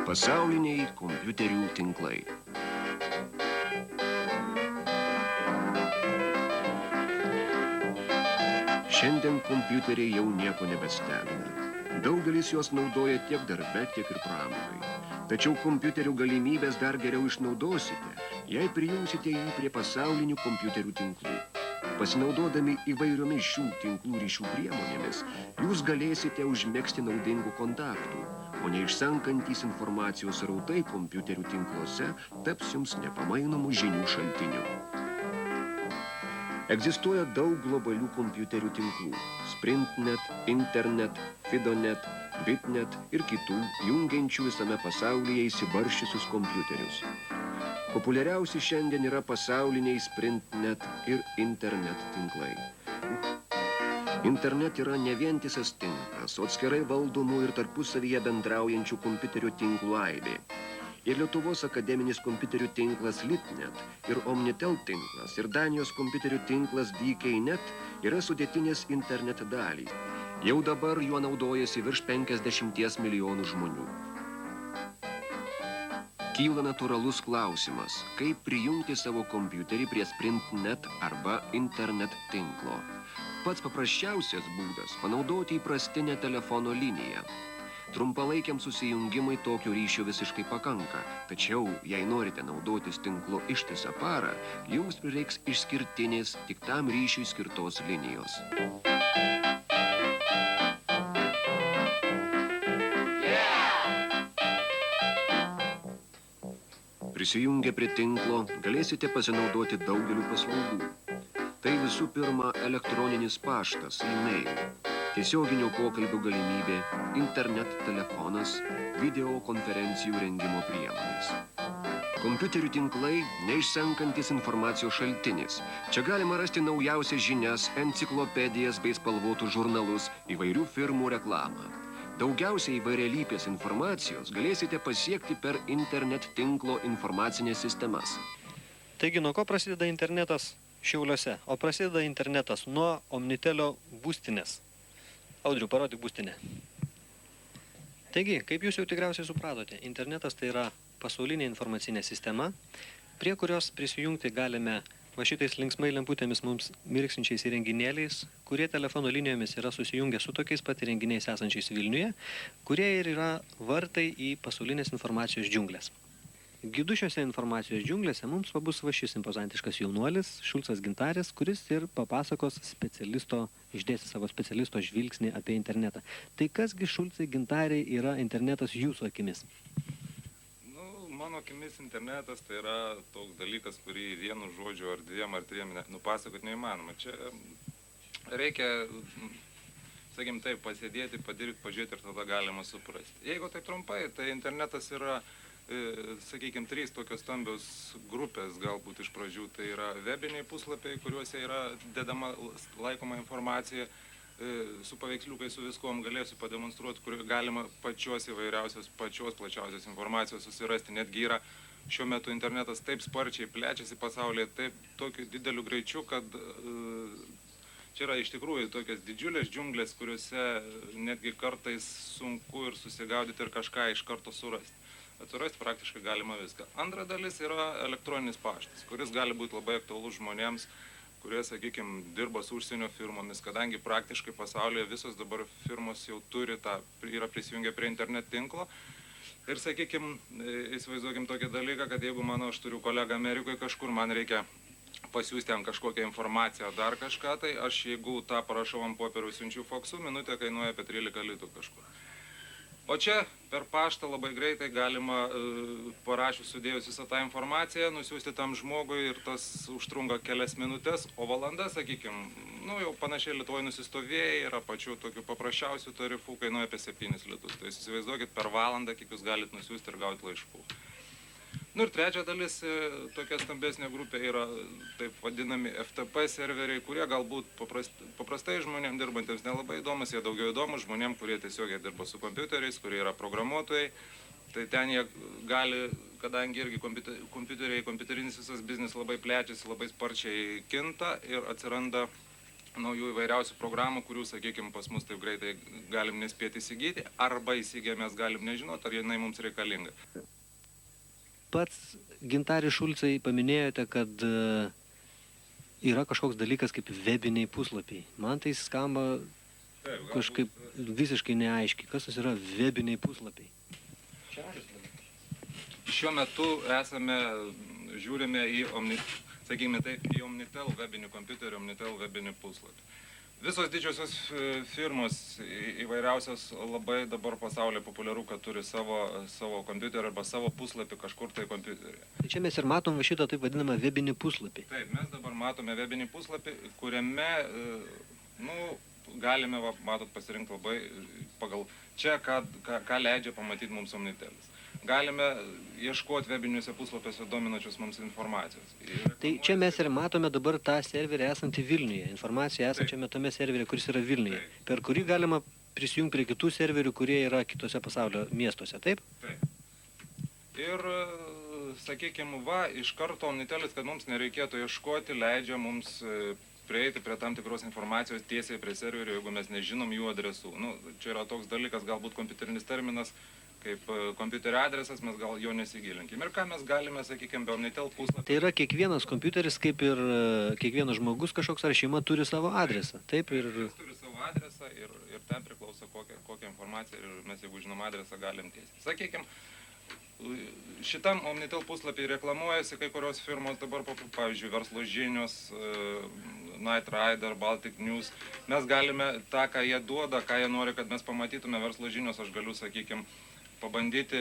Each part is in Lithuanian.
Pasauliniai kompiuterių tinklai. Šiandien kompiuteriai jau nieko nebestebina. Daugelis juos naudoja tiek darbe, tiek ir pramogai. Tačiau kompiuterių galimybės dar geriau išnaudosite, jei prijungsite jį prie pasaulinių kompiuterių tinklų. Pasinaudodami įvairiomis šių tinklų ryšių priemonėmis, jūs galėsite užmegzti naudingų kontaktų, o neišsenkantys informacijos srautai kompiuterių tinkluose taps jums nepamainomų žinių šaltiniu. Egzistuoja daug globalių kompiuterių tinklų – Sprintnet, Internet, Fidonet, Bitnet ir kitų, jungiančių visame pasaulyje įsibarsčiusius kompiuterius. Populiariausi šiandien yra pasauliniai Sprintnet ir Internet tinklai. Internet yra ne vientisas tinklas, o atskirai valdomų ir tarpusavyje bendraujančių kompiuterių tinklų aibė. Ir Lietuvos akademinis kompiuterių tinklas Litnet, ir Omnitel tinklas, ir Danijos kompiuterių tinklas DKNet yra sudėtinės internet dalys. Jau dabar juo naudojasi virš 50 milijonų žmonių. Kyla natūralus klausimas, kaip prijungti savo kompiuterį prie Sprintnet arba internet tinklo. Pats paprasčiausias būdas – panaudoti įprastinę telefono liniją. Trumpalaikiam susijungimui tokio ryšio visiškai pakanka, tačiau, jei norite naudotis tinklu ištisą parą, jums prireiks išskirtinės tik tam ryšiui skirtos linijos. Prisijungę prie tinklo galėsite pasinaudoti daugeliu paslaugų. Tai visų pirma elektroninis paštas, e-mail, tiesioginio pokalbio galimybė, internet telefonas, videokonferencijų rengimo priemonės. Kompiuterių tinklai – neišsenkantis informacijos šaltinis. Čia galima rasti naujausias žinias, enciklopedijas bei spalvotus žurnalus, įvairių firmų reklamą. Daugiausiai įvairialypės informacijos galėsite pasiekti per internet tinklo informacinės sistemas. Taigi, nuo ko prasideda internetas Šiauliuose? O prasideda internetas nuo Omnitelio būstinės. Audriu, parodyk būstinę. Taigi, kaip jūs jau tikriausiai supratote, internetas tai yra pasaulinė informacinė sistema, prie kurios prisijungti galime va šitais linksmai lemputėmis mums mirksinčiais įrenginėliais, kurie telefono linijomis yra susijungę su tokiais pat įrenginiais esančiais Vilniuje, kurie ir yra vartai į pasaulinės informacijos džiunglės. Gidu šiose informacijos džiunglėse mums pabus va šis impozantiškas jaunuolis, Šulcas Gintaris, kuris ir papasakos išdėsi savo specialisto žvilgsnį apie internetą. Tai kasgi, Šulcai Gintariai, yra internetas jūsų akimis? Mano akimis internetas tai yra toks dalykas, kurį vienu žodžiu ar dviem ar trim nupasakoti neįmanoma. Čia reikia, sakykim taip, pasėdėti, padirbti, pažiūrėti ir tada galima suprasti. Jeigu taip trumpai, tai internetas yra, sakykime, trys tokios stambios grupės galbūt iš pradžių. Tai yra webiniai puslapiai, kuriuose yra dedama laikoma informacija, su paveiksliukai, su viskom galėsiu pademonstruoti, kur galima pačios įvairiausios, pačios plačiausios informacijos susirasti. Netgi yra šiuo metu internetas taip sparčiai plečiasi pasaulyje, taip tokiu dideliu greičiu, kad čia yra iš tikrųjų tokias didžiulės džiunglės, kuriuose netgi kartais sunku ir susigaudyti ir kažką iš karto surasti. Atsirasti praktiškai galima viską. Antra dalis yra elektroninis paštas, kuris gali būti labai aktualus žmonėms, kurie, sakykime, dirba su užsienio firmomis, kadangi praktiškai pasaulyje visos dabar firmos jau yra prisijungę prie internet tinklo. Ir, sakykime, įsivaizduokim tokį dalyką, kad jeigu aš turiu kolegą Amerikoje kažkur, man reikia pasiųsti ant kažkokią informaciją, dar kažką, tai aš jeigu tą parašau ant popieriaus siunčiu faksu, minutė kainuoja apie 13 litų kažkur. O čia per paštą labai greitai galima parašius sudėjus visą tą informaciją, nusiųsti tam žmogui ir tas užtrunka kelias minutės, o valanda, sakykime, jau panašiai Lietuvoje nusistovėjai, yra pačių tokių paprasčiausių tarifų, kainuoja apie 7 litus. Tai įsivaizduokit per valandą, kiek jūs galite nusiųsti ir gauti laiškų. Ir trečia dalis, tokia stambesnė grupė, yra taip vadinami FTP serveriai, kurie galbūt paprastai žmonėms dirbantiems nelabai įdomus, jie daugiau įdomus žmonėms, kurie tiesiog dirba su kompiuteriais, kurie yra programuotojai. Tai ten jie gali, kadangi irgi kompiuterinis visas biznis labai plečiasi, labai sparčiai kinta ir atsiranda naujų įvairiausių programų, kurių, sakykime, pas mus taip greitai galim nespėti įsigyti, arba įsigę mes galim nežinoti, ar jinai mums reikalinga. Pats Gintarė Šulcai paminėjote, kad yra kažkoks dalykas kaip webiniai puslapiai. Man tai skamba kažkaip visiškai neaiškiai. Kas tas yra webiniai puslapiai? Šiuo metu žiūrime į Omnitel webinį kompiuterį, Omnitel webinį puslapį. Visos didžiosios firmos įvairiausios labai dabar pasaulyje populiaru, kad turi savo kompiuterį arba savo puslapį kažkur tai kompiuterį. Tai čia mes ir matom šitą taip vadinamą webinį puslapį. Taip, mes dabar matome webinį puslapį, kuriame galime, matot, pasirinkti labai pagal čia, ką leidžia pamatyti mums Omnitelis. Galime ieškoti webiniuose puslapiuose dominančios mums informacijos. Tai čia mes ir matome dabar tą serverį esantį Vilniuje, informaciją esančiame tame serverį, kuris yra Vilniuje, per kurį galima prisijungti prie kitų serverių, kurie yra kitose pasaulio miestuose, taip? Taip. Ir, sakykime, iš karto Omnitelis, kad mums nereikėtų ieškoti, leidžia mums prieiti prie tam tikros informacijos tiesiai prie serverio, jeigu mes nežinom jų adresų. Čia yra toks dalykas, galbūt kompiuterinis terminas, kaip kompiuterio adresas, mes gal jo nesigilinkim. Ir ką mes galime, sakykime, be Omnitel puslapį. Tai yra kiekvienas kompiuteris, kaip ir kiekvienas žmogus kažkoks ar šeima turi savo adresą, taip? Jis turi savo adresą ir ten priklauso kokią informaciją ir mes, jeigu žinom adresą, galim tiesiai. Sakykime, šitam Omnitel puslapį reklamuojasi kai kurios firmos dabar, pavyzdžiui, Verslo žinios, Night Rider, Baltic News. Mes galime tą, ką jie duoda, ką jie nori, kad mes pamatytume Verslo žinios, aš galiu, sakykime, pabandyti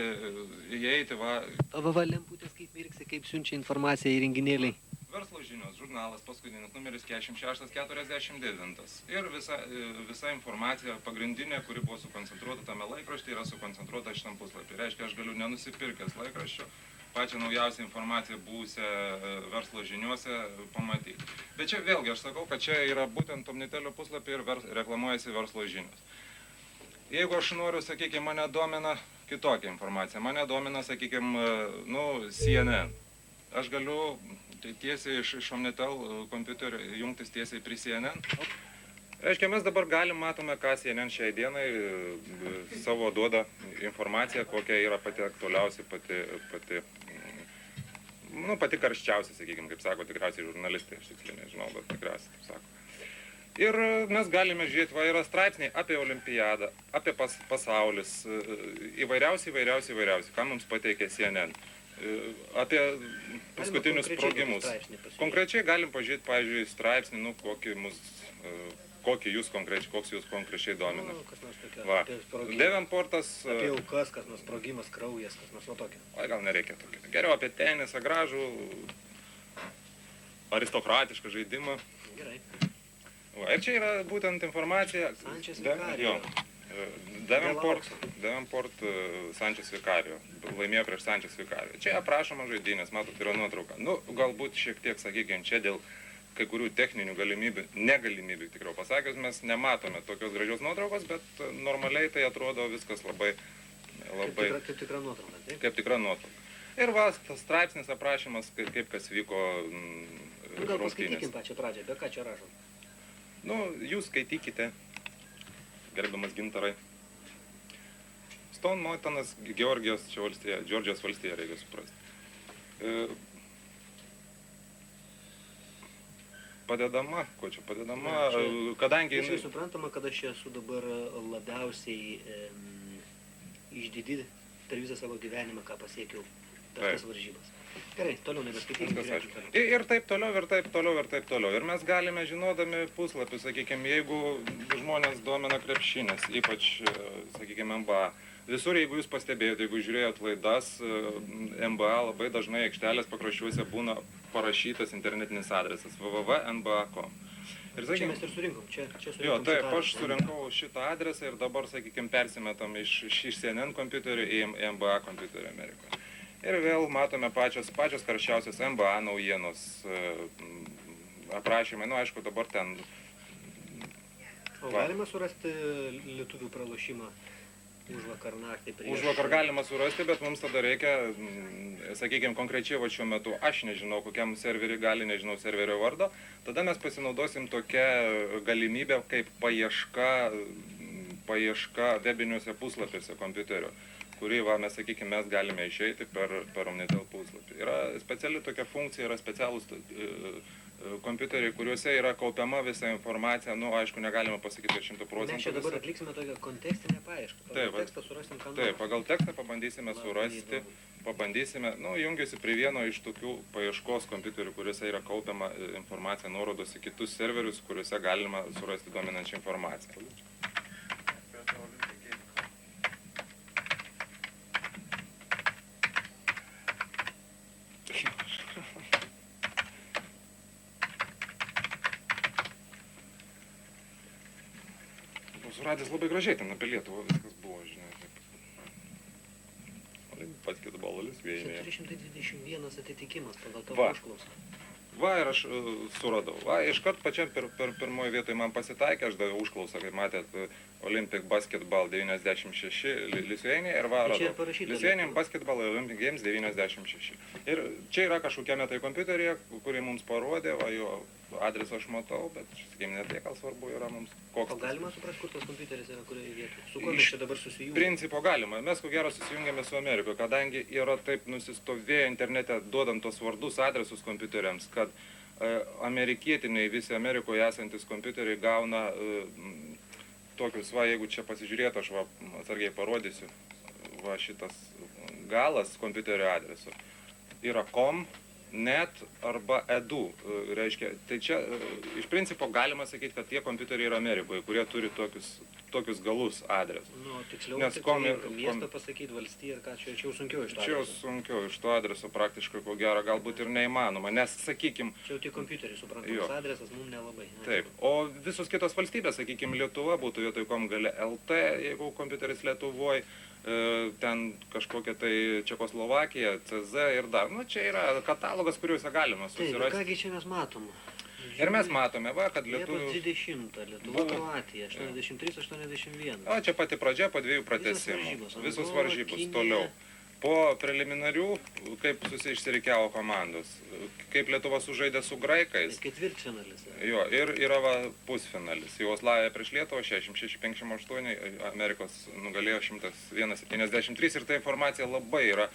įeiti, lemputės kaip mirksi, kaip siunčia informaciją į renginėliai. Verslo žinios, žurnalas, paskutinis numeris 46-49. Ir visa informacija pagrindinė, kuri buvo sukoncentruota tame laikraštyje, yra sukoncentruota šitam puslapį. Reiškia, aš galiu nenusipirkęs laikraščio pačią naujausią informaciją buvusią Verslo žiniuose pamatyti. Bet čia vėlgi aš sakau, kad čia yra būtent Omnitelio puslapį ir reklamuojasi Verslo žinios. Jeigu aš noriu, sakykime, mane domina kitokia informacija, mane domina, sakykime, CNN. Aš galiu tiesiai iš Omnitel kompiuterio jungtis tiesiai prie CNN. Reiškia, mes dabar matome, ką CNN šiai dienai savo duoda informaciją, kokia yra pati aktualiausia, pati karščiausia, sakykime, kaip sako tikriausiai žurnalistai, aš tiksliai nežinau, bet tikriausiai taip sako. Ir mes galime žiūrėti, yra straipsniai apie olimpiadą, apie pasaulis, įvairiausi, ką mums pateikė CNN, apie paskutinius sprogimus. Konkrečiai galim pažiūrėti, pavyzdžiui, straipsnį, koks jūs konkrečiai domina. Devenportas... Apie aukas, kas nors sprogimas, kraujas, kas nors tokio. Gal nereikia tokio. Geriau apie tenisą, gražų, aristokratišką žaidimą. Gerai. Ir čia yra būtent informacija... Sančias Vikario. Devenport Sančias Vikario. Laimėjo prieš Sančias Vikario. Čia aprašoma žaidynės, matot, yra nuotrauka. Galbūt šiek tiek, sakykime, čia dėl kai kurių techninių negalimybių, tikriau pasakius, mes nematome tokios gražios nuotraukos, bet normaliai tai atrodo viskas labai... Kaip tikra nuotrauka, taip? Kaip tikra nuotrauka. Ir tas straipsnis aprašymas, kaip kas vyko rungtynėse. Gal paskaitykim pačią pradžią, apie ką čia rašom? Jūs skaitykite, gerbiamas Gintarai. Stone Mountanas, Georgijos valstija, Džordžijos valstija, reikia suprasti. Padedama, kadangi... Visiškai suprantama, kad aš esu dabar labiausiai išdidi per visą savo gyvenimą, ką pasiekiau per tas varžybas. Gerai, toliau nebeskaitykime. Ir taip toliau. Ir mes galime, žinodami puslapį, sakykime, jeigu žmonės domina krepšinis, ypač, sakykime, NBA. Visur, jeigu jūs pastebėjote, jeigu žiūrėjot laidas, NBA labai dažnai aikštelės pakraščiuose būna parašytas internetinis adresas www.nba.com. Čia mes ir surinkom, čia surinkom. Jo, taip, aš surinkau šitą adresą ir dabar, sakykime, persimetam iš CNN kompiuterių į NBA kompiuterių Amerikoje. Ir vėl matome pačios karščiausios NBA naujienos aprašymai. Aišku, dabar ten... O galima surasti lietuvių pralošimą Užvakar naktį prieš. Užvakar galima surasti, bet mums tada reikia, sakykime, konkrečiai va šiuo metu aš nežinau, kokiam serveriui gali, nežinau serverio vardo, tada mes pasinaudosim tokią galimybę kaip paieška webiniuose puslapiuose kompiuterio, kurį, va, mes, sakykime, mes galime išeiti per Omnitel puslapį. Yra speciali tokia funkcija, yra specialūs kompiuteriai, kuriuose yra kaupiama visa informacija, nu, aišku, negalima pasakyti 100%. Mes čia dabar atliksime tokią kontekstinę paiešką. Pagal tekstą surasim, ką nori. Taip, pagal tekstą pabandysime surasti, jungiuosi prie vieno iš tokių paieškos kompiuterių, kuriuose yra kaupiama informacija, nuorodos į kitus serverius, kuriuose galima surasti dominančią informaciją. Suradęs labai gražiai ten apie Lietuvą viskas buvo, žinai. Basketbolo Lisvėnėje. 421 atitikimas pagal tavo užklausą. Va, ir aš suradau. Va, iškart pačiam pirmoje vietoje man pasitaikė, aš daviau užklausą, kaip matėt, Olympic Basketball 96 Lisvėnėje ir va, radau. Lisvėnėje Basketball Olympic Games 96. Ir čia yra kažkokiame tai kompiuteryje, kurį mums parodė, va, jo adresą aš matau, bet, sakykime, ne tai, gal svarbu yra mums koks. O galima suprasti, kur tas kompiuteris yra, kurioje vietoje? Su kuo mes čia dabar susijungėme? Principo galima. Mes, ko gero, susijungėme su Amerikoje, kadangi yra taip nusistovėję internete, duodant tos vardus, adresus kompiuteriams, kad amerikietiniai, visi Amerikoje esantis kompiuteriai gauna tokius, va, jeigu čia pasižiūrėtų, aš va, atsargiai parodysiu, va, šitas galas kompiuterio adreso yra com, net arba edu, reiškia, tai čia iš principo galima sakyti, kad tie kompiuteriai yra Amerikoje, kurie turi tokius galus adresus. Nu, tiksliau, miestą pasakyti, valstiją ir ką, čia jau sunkiau iš to adreso. Čia jau sunkiau iš to adreso praktiškai, ko gero, galbūt ir neįmanoma, nes, sakykim... Čia jau tik kompiuteriai suprantamas adresas, mums nelabai. Taip, o visos kitos valstybės, sakykim, Lietuva būtų vietoj kom gale LT, jeigu kompiuteris Lietuvoje, ten kažkokia tai Čekoslovakija, CZ ir dar. Nu, čia yra katalogas, kuriuose galima susirasti. Taip, kągi čia mes matom? Ir mes matome, va, kad Liepos 20, Lietuva, Kroatija, 83-81. O čia pati pradžia po 2 pratęsimų. Visos varžybos toliau. Po preliminarių, kaip išsirikiavo komandos, kaip Lietuva sužaidė su graikais. Ketvirtfinalis. Jo, ir yra va, pusfinalis. Jugoslavija prieš Lietuvą 66-58, Amerikos nugalėjo 101-73 ir ta informacija labai yra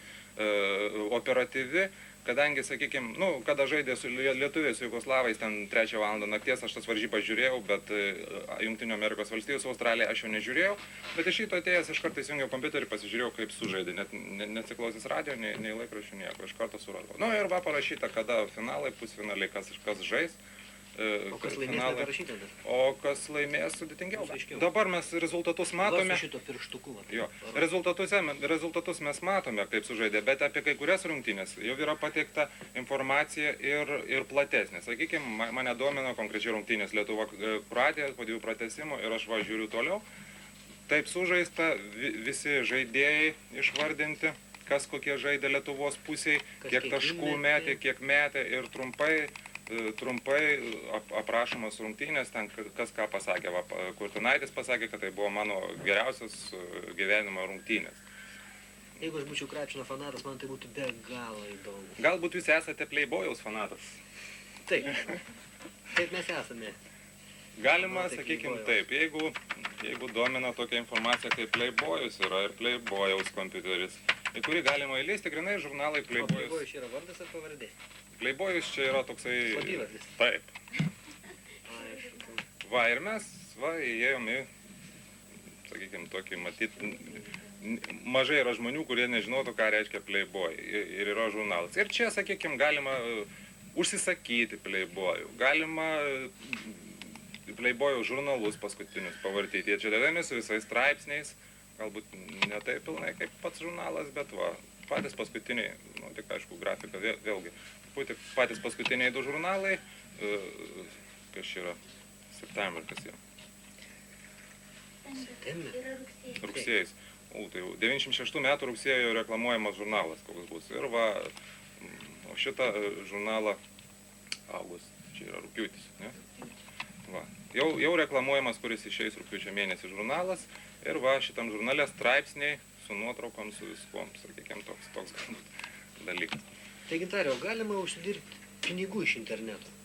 operatyvi. Kadangi, sakykime, nu, kada žaidė su lietuviais, su Jugoslavais, ten 3 valandą nakties, aš tas varžybas žiūrėjau, bet Jungtinių Amerikos valstijų su Australija aš jau nežiūrėjau, bet iš šito atėjęs iš karto įsijungiau kompiuterį, pasižiūrėjau, kaip sužaidė, net neatsiklausęs radio, nei laikraščių nieko, iš karto suradau. Nu ir va parašyta, kada finalai, pusfinaliai, kas žais. O kas laimės neparašyta dar? O kas laimės sudėtingiau. Dabar mes rezultatus matome. Šito pirštuku. Jo. Rezultatus mes matome, kaip sužaidė, bet apie kai kurias rungtynės jau yra pateikta informacija ir platesnė. Sakykime, mane domino konkrečiai rungtynės Lietuva Kroatija po 2 pratęsimų ir aš va žiūriu toliau. Taip sužaista, visi žaidėjai išvardinti, kas kokie žaidė Lietuvos pusėje, kiek taškų metė, kiek metė ir trumpai aprašomas rungtynės, ten kas ką pasakė. Va, Kurtinaitis pasakė, kad tai buvo mano geriausias gyvenimo rungtynės. Jeigu aš būčiau krepšinio fanatas, man tai būtų be galo įdomu. Galbūt jūs esate Playboyaus fanatas? Taip. Taip mes esame. Galima, sakykime, taip. Jeigu domina tokia informacija kaip Playboyus, yra ir Playboyaus kompiuteris, į kurį galima įleisti grinai žurnalai Playboyus. O Playboyus yra vardas ar pavardė? Playboyus čia yra toksai... Slapyvardis. Taip. Va, ir mes, va, įėjom į, sakykime, tokį, matyt, mažai yra žmonių, kurie nežinotų, ką reiškia Playboy. Ir yra žurnalas. Ir čia, sakykime, galima užsisakyti Playboyų. Galima Playboyų žurnalus paskutinius pavartyti. Jie čia dedami su visais straipsniais. Galbūt ne taip pilnai kaip pats žurnalas, bet va, patys paskutiniai, nu, tik aišku, grafika vėlgi. Patys paskutiniai 2 žurnalai, kas čia yra, September, kas yra? Rugsėjais. Tai jau 96 metų rugsėjo reklamuojamas žurnalas, koks bus. Ir va, o šitą žurnalą august, čia yra rugpjūtis, ne? Va. Jau reklamuojamas, kuris išeis rugpjūčio mėnesį žurnalas ir va šitam žurnale straipsniai su nuotraukom, su viskuom, sakykime, toks galbūt dalykas. Tai Gintarė, galima užsidirbti pinigų iš interneto?